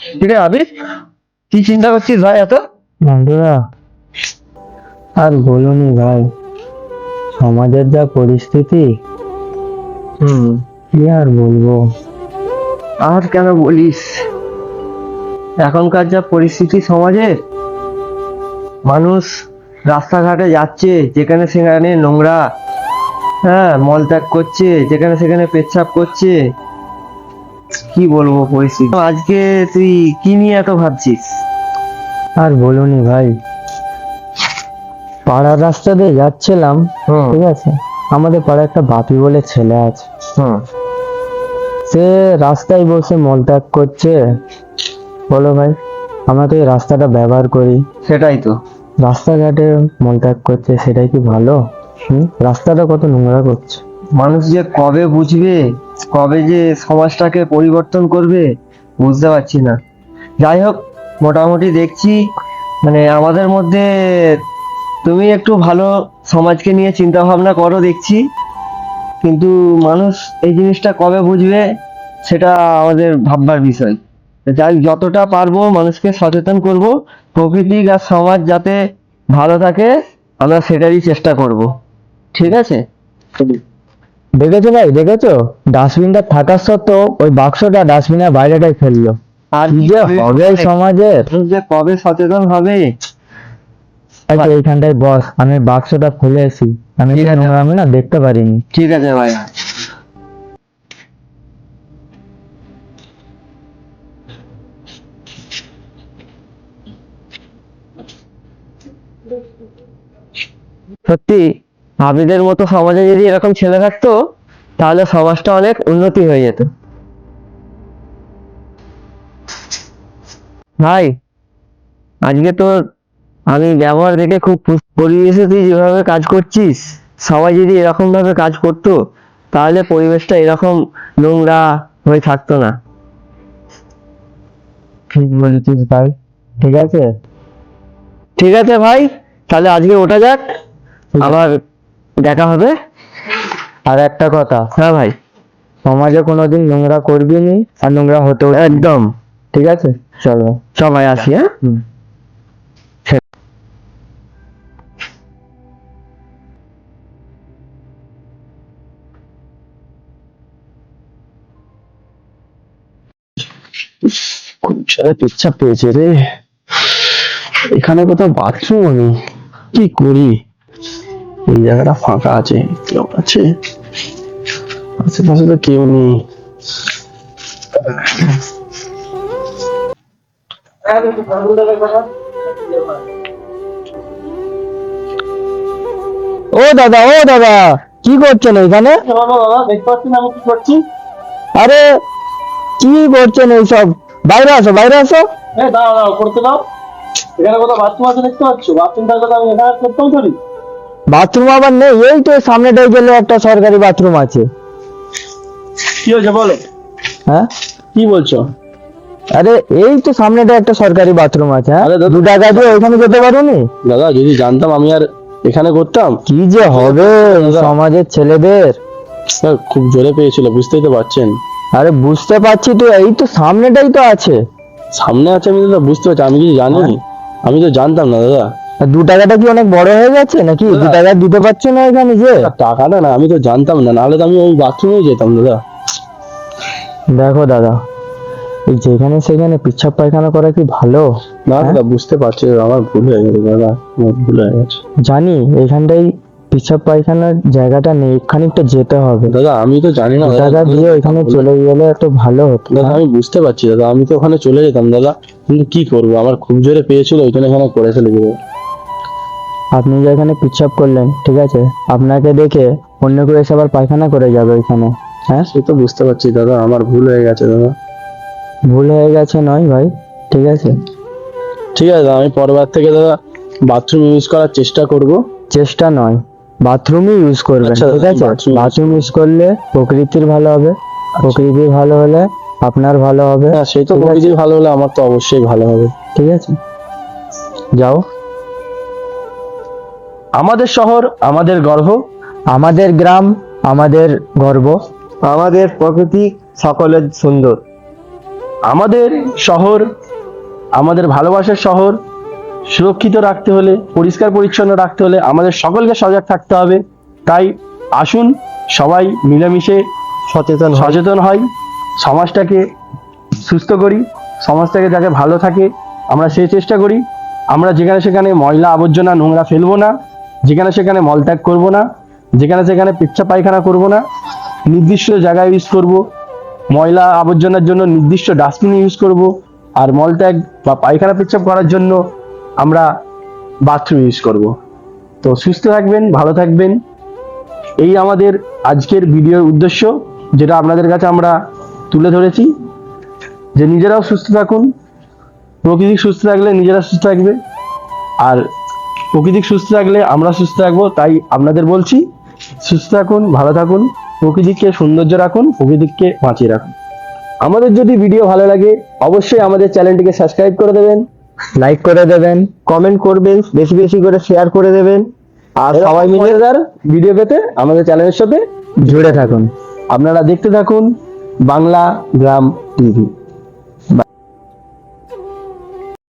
কিরে আবির, কি চিন্তা করছিস ভাই এত? বন্ধুরা, আর বলুনি ভাই, সমাজের যা পরিস্থিতি, কি আর বলবো। আর কেন বলিস, এখনকার যা পরিস্থিতি সমাজের, মানুষ রাস্তাঘাটে যাচ্ছে যেখানে সেখানে নোংরা, হ্যাঁ, মলত্যাগ করছে, যেখানে সেখানে পেচ্ছাপ করছে। কি বলবো পরিস্থিতি। আজকে তুই কি নিয়ে এত ভাবছিস? আর বলুনি ভাই, পাড়ার রাস্তা দিয়ে যাচ্ছিলাম, ঠিক আছে, আমাদের পাড়ায় একটা বাপি বলে ছেলে আছে, সে রাস্তায় বসে মলত্যাগ করছে। বলো ভাই, আমরা তো এই রাস্তাটা ব্যবহার করি, সেটাই তো। রাস্তাঘাটে মলত্যাগ করছে, সেটাই কি ভালো? রাস্তাটা কত নোংরা করছে। মানুষ যে কবে বুঝবে, কবে যে সমাজটাকে পরিবর্তন করবে, বুঝতে পারছি না। যাই হোক, মোটামুটি দেখছি মানে আমাদের মধ্যে তুমি একটু ভালো সমাজকে নিয়ে চিন্তা ভাবনা করো দেখছি, কিন্তু মানুষ এই জিনিসটা কবে বুঝবে সেটা আমাদের ভাববার বিষয়। যাই যতটা পারবো মানুষকে সচেতন করব, প্রকৃতি আর সমাজ যাতে ভালো থাকে আমরা সেটারই চেষ্টা করব। ঠিক আছে? দেখেছো ভাই, দেখেছো ডাস্টবিনটা থাকার সত্ত্বেও ওই বাক্সটা ডাস্টবিনের বাইরেটাই ফেললো। আর কি যে হবে সমাজের। মানুষ যে কবে সচেতন হবে। আচ্ছা, এইখানটায় বস, আমি বাক্সটা খুলে আসি, আমি ঠিক আছে। আমি না দেখতে পারিনি। ঠিক আছে ভাই। সত্যি আবিদের মতো সমাজে যদি এরকম ছেলে থাকতো তাহলে সমাজটা অনেক উন্নতি হয়ে যেত। ভাই, আজকে তোর আমি ব্যবহার দেখে খুব পরিবেশে তুই যেভাবে কাজ করছিস, সবাই যদি এরকম ভাবে কাজ করতো তাহলে পরিবেশটা এরকম নোংরা হয়ে থাকতো না। ঠিক বলেছিস ভাই, ঠিক আছে। ঠিক আছে ভাই, তাহলে আজকে ওটা যাক, আবার দেখা হবে। আর একটা কথা, হ্যাঁ ভাই। সমাজে কোনোদিন নোংরা করবি নি, আর নোংরা হতেও একদম। ঠিক আছে, চলো সবাই আসি, হ্যাঁ। খুব সারা পেচ্ছাপ পেয়েছে রে। এখানে কোথাও বাথরুম নেই, কি করি? এই জায়গাটা ফাঁকা আছে, কেউ আছে? আশেপাশে তো কেউ নেই। ও দাদা, ও দাদা, কি করছেন এখানে? দেখতে পাচ্ছি না আমি কি করছি? আরে কি করছেন এইসব? বাইরে আসো, বাইরে আসো। দাও দাও, করতে দাও। এখানে কোথাও বাথরুম আছে দেখতে পাচ্ছ? বাথরুম থাকলে তো আমি এখানে করতাম চলি। বাথরুম আবার নেই? এই তো সামনেটাই গেলে একটা সরকারি বাথরুম আছে। কি হয়েছে বলো? হ্যাঁ, কি বলছো? আরে এই তো সামনেটা একটা সরকারি বাথরুম আছে। হ্যাঁ, আরে দাদা, 2 টাকা দিয়ে ওইখানে যেতে পারোনি? দাদা যদি জানতাম আমি আর এখানে করতাম। কি যে হবে সমাজের ছেলেদের। স্যার, খুব জোরে পেয়েছিল, বুঝতেই তো পারছেন। আরে বুঝতে পারছি তো, এই তো সামনেটাই তো আছে। সামনে আছে আমি দাদা বুঝতে পারছি, আমি কিছু জানি, আমি তো জানতাম না দাদা। আর 2 টাকাটা কি অনেক বড় হয়ে গেছে নাকি? 2 টাকা দিতে পারছো না এখানে যে? টাকাটা না, আমি তো জানতাম না, নাহলে তো আমি ওই বাথরুমে যেতাম দাদা। দেখো দাদা, এই যেখানে সেখানে পিচ্ছাপ পায়খানা করা কি ভালো? না দাদা, বুঝতে পারছি দাদা, আমার ভুল হয়ে গেছে দাদা, আমার ভুল হয়ে গেছে। জানি এইখানটাই পিচ্ছাপ পায়খানার জায়গাটা নেই, খানিকটা যেতে হবে। দাদা আমি তো জানি না 2 দাদা, টাকা দিয়ে ওইখানে চলে গেলে তো ভালো হতো। দাদা আমি বুঝতে পারছি দাদা, আমি তো ওখানে চলে যেতাম দাদা, কিন্তু কি করবো, আমার খুব জোরে পেয়েছিল, ওই জন্য এখানে করে ফেলে দেবো। আপনি যে এখানে পিচ্ছাপ করলেন, ঠিক আছে, আপনাকে দেখে অন্য কেউ এসে আবার পায়খানা করে যাবে ওইখানে। হ্যাঁ, সে তো বুঝতে পারছি দাদা, আমার ভুল হয়ে গেছে দাদা। ভুল হয়ে গেছে নয় ভাই, ঠিক আছে। ঠিক আছে দাদা, আমি পরবার থেকে দাদা বাথরুম ইউজ করার চেষ্টা করব। চেষ্টা নয়, বাথরুমই ইউজ করবেন, আচ্ছা, ঠিক আছে। bathroom বাথরুম ইউজ করলে প্রকৃতির ভালো হবে, প্রকৃতি ভালো হলে আপনার ভালো হবে। হ্যাঁ, সেই তো ঠিক আছে? প্রকৃতি ভালো হলে আমার তো অবশ্যই ভালো হবে। ঠিক আছে, যাও। আমাদের শহর আমাদের গর্ব, আমাদের গ্রাম আমাদের গর্ব, আমাদের প্রকৃতি সকলের সুন্দর। আমাদের শহর, আমাদের ভালোবাসার শহর সুরক্ষিত রাখতে হলে, পরিষ্কার পরিচ্ছন্ন রাখতে হলে আমাদের সকলকে সজাগ থাকতে হবে। তাই আসুন সবাই মিলেমিশে সচেতন হয়, সমাজটাকে সুস্থ করি, সমাজটাকে যাতে ভালো থাকে আমরা সেই চেষ্টা করি। আমরা যেখানে সেখানে ময়লা আবর্জনা নোংরা ফেলবো না, যেখানে সেখানে মলত্যাগ করব না, যেখানে সেখানে পেচ্ছাপ পায়খানা করব না, নির্দিষ্ট জায়গায় ইউজ করব, ময়লা আবর্জনার জন্য নির্দিষ্ট ডাস্টবিন ইউজ করব, আর মলত্যাগ বা পায়খানা পেচ্ছাপ করার জন্য আমরা বাথরুম ইউজ করব। তো সুস্থ থাকবেন, ভালো থাকবেন, এই আমাদের আজকের ভিডিওর উদ্দেশ্য, যেটা আপনাদের কাছে আমরা তুলে ধরেছি। যে নিজেরাও সুস্থ থাকুন, প্রকৃতি সুস্থ থাকলে নিজেরা সুস্থ থাকবে, আর প্রকৃতি সুস্থ থাকলে আমরা সুস্থ থাকবো। তাই আপনাদের বলছি, সুস্থ থাকুন, ভালো থাকুন, প্রকৃতিকে সৌন্দর্য রাখুন, প্রকৃতিকে বাঁচিয়ে রাখুন। আমাদের যদি ভিডিও ভালো লাগে অবশ্যই আমাদের চ্যানেলটিকে সাবস্ক্রাইব করে দেবেন, লাইক করে দেবেন, কমেন্ট করবেন, বেশি বেশি করে শেয়ার করে দেবেন, আর সবাই মিলে মজাদার ভিডিও পেতে আমাদের চ্যানেলের সাথে জুড়ে থাকুন। আপনারা দেখতে থাকুন বাংলা গ্রাম টিভি।